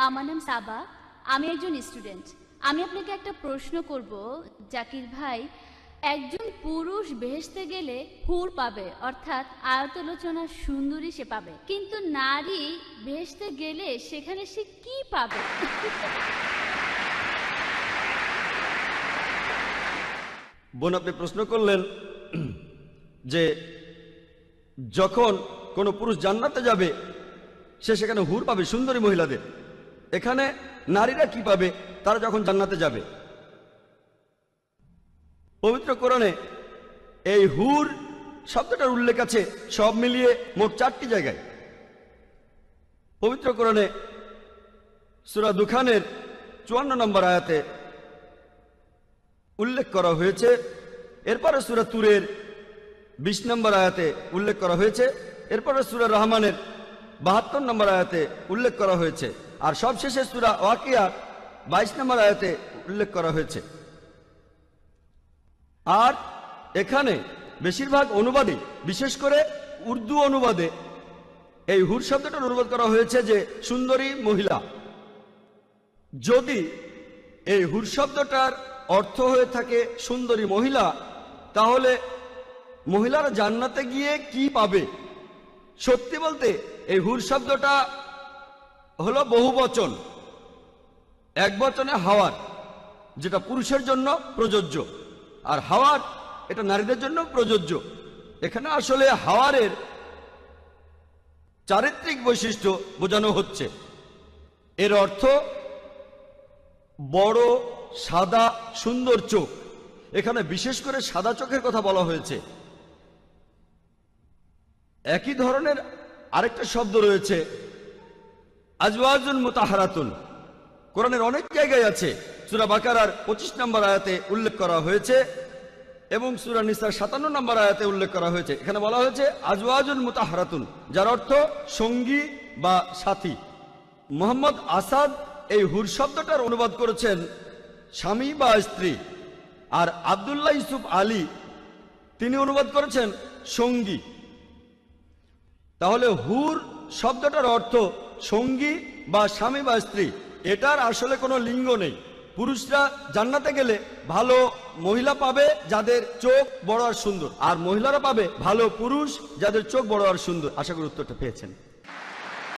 আমার নাম সাবা, আমি একজন স্টুডেন্ট। আমি আপনাকে একটা প্রশ্ন করব জাকির ভাই। একজন পুরুষ বেহেশতে গেলে হুর পাবে, অর্থাৎ আয়তলোচনা সুন্দরী সে পাবে, কিন্তু নারী বেহেশতে গেলে সেখানে সে কি পাবে? বোন, আপনি প্রশ্ন করলেন যে যখন কোনো পুরুষ জান্নাতে যাবে সে সেখানে হুর পাবে, সুন্দরী মহিলাদের। এখানে নারীরা কি পাবে তারা যখন জান্নাতে যাবে? পবিত্র কোরআনে এই হুর শব্দটার উল্লেখ আছে সব মিলিয়ে মোট 4টি জায়গায়। পবিত্র কোরআনে সূরা দুখানের 54 নম্বর আয়াতে উল্লেখ করা হয়েছে, এরপরে সূরা তুরের 20 নম্বর আয়াতে উল্লেখ করা হয়েছে, এরপরে সূরা রহমানের 72 নম্বর আয়াতে উল্লেখ করা হয়েছে, আর সবশেষে সূরা ওয়াকিয়ার 22 নম্বর আয়াতে উল্লেখ করা হয়েছে। আর এখানে বেশিরভাগ অনুবাদে, বিশেষ করে উর্দু অনুবাদে, এই হুর শব্দটার অনুবাদ করা হয়েছে যে সুন্দরী মহিলা। যদি এই হুর শব্দটার অর্থ হয়ে থাকে সুন্দরী মহিলা, তাহলে মহিলারা জান্নাতে গিয়ে কি পাবে? সত্যি বলতে এই হুর শব্দটা হলো বহুবচন, এক বচনে হাওয়ার, যেটা পুরুষের জন্য প্রযোজ্য, আর হাওয়ার এটা নারীদের জন্য প্রযোজ্য। এখানে আসলে হাওয়ারের চারিত্রিক বৈশিষ্ট্য বোঝানো হচ্ছে। এর অর্থ বড় সাদা সুন্দর চোখ। এখানে বিশেষ করে সাদা চোখের কথা বলা হয়েছে। একই ধরনের আরেকটা শব্দ রয়েছে আজওয়াজুন মুতাহারাতুন, কোরআনের অনেক জায়গায় আছে। সূরা বাকারার 25 নম্বর আয়াতে উল্লেখ করা হয়েছে এবং সূরা নিসার 57 নম্বর আয়াতে উল্লেখ করা হয়েছে। এখানে বলা হয়েছে আজওয়াজুন মুতাহারাতুন, যার অর্থ সঙ্গী বা সাথী। মোহাম্মদ আসাদ এই হুর শব্দটার অনুবাদ করেছেন স্বামী বা স্ত্রী, আর আব্দুল্লাহ ইউসুফ আলী তিনি অনুবাদ করেছেন সঙ্গী। তাহলে হুর শব্দটার অর্থ সঙ্গী বা স্বামী বা স্ত্রী। এটার আসলে কোনো লিঙ্গ নেই। পুরুষরা জান্নাতে গেলে ভালো মহিলা পাবে যাদের চোখ বড় আর সুন্দর, আর মহিলারা পাবে ভালো পুরুষ যাদের চোখ বড় আর সুন্দর। আশা করি উত্তরটা পেয়েছেন।